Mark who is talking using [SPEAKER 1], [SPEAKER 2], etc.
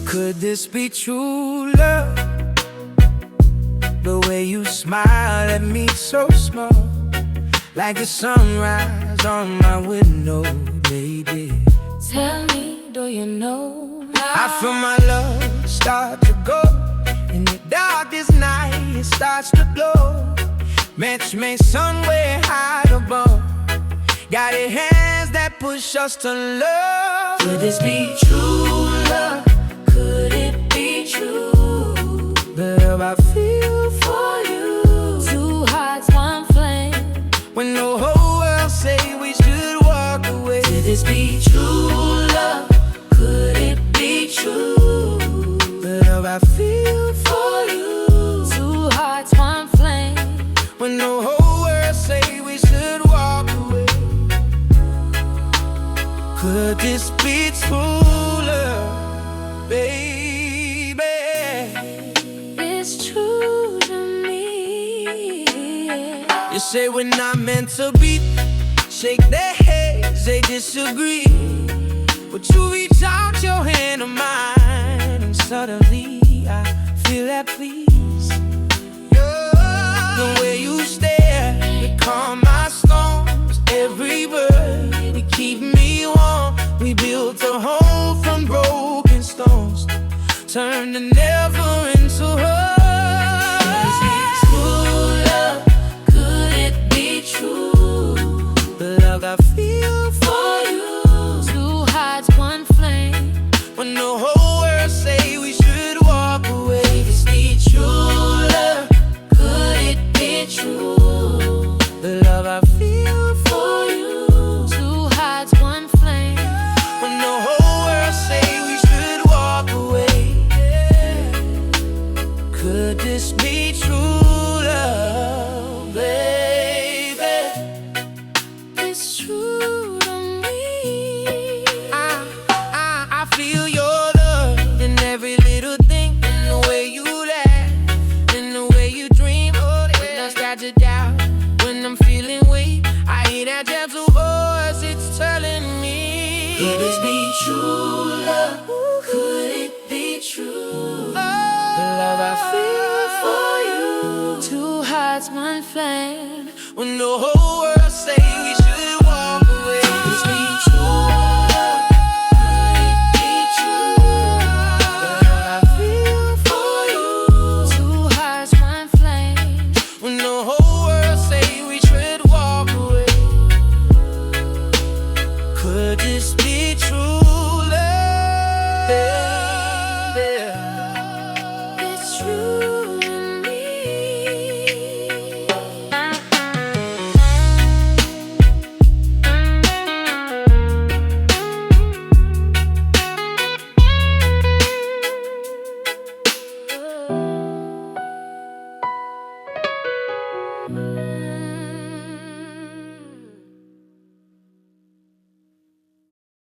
[SPEAKER 1] Could this be true love? The way you smile at me so small, like the sunrise on my window, lady.
[SPEAKER 2] Tell me, do you know
[SPEAKER 1] I feel my love start to go. In the darkest night, it starts to glow. Match made somewhere high above. Got your hands that push us to love.
[SPEAKER 2] Could this be true love? Could it be true?
[SPEAKER 1] The love I feel
[SPEAKER 2] For you, two hearts, one flame.
[SPEAKER 1] when the whole world say we should walk away.
[SPEAKER 2] Could this be true love? Could it be true?
[SPEAKER 1] The love I feel
[SPEAKER 2] For you, two hearts, one flame.
[SPEAKER 1] when the whole world say we should walk away. Could this be true love, baby?
[SPEAKER 2] It's true to me.
[SPEAKER 1] You say we're not meant to be. Shake their heads, they disagree. But you reach out your hand to mine, and suddenly I feel at peace. The way you stare, it calm my storms. Every word, it keep me warm. We built a home from broken stones, turned the never into her. I feel
[SPEAKER 2] For you, two hearts, one flame.
[SPEAKER 1] when the whole world say we should walk away.
[SPEAKER 2] Could this be true love? Could it be true?
[SPEAKER 1] The love I feel
[SPEAKER 2] For you, two hearts, one flame.
[SPEAKER 1] when the whole world say we should walk away. Could this be true love, baby?
[SPEAKER 2] It's true to me.
[SPEAKER 1] I feel your love in every little thing, in the way you laugh, in the way you dream. When I start to doubt, when I'm feeling weak, I hear that gentle voice, it's telling me.
[SPEAKER 2] Could this be true love? Could it be true?
[SPEAKER 1] The love I feel
[SPEAKER 2] For you, two hearts, one flame.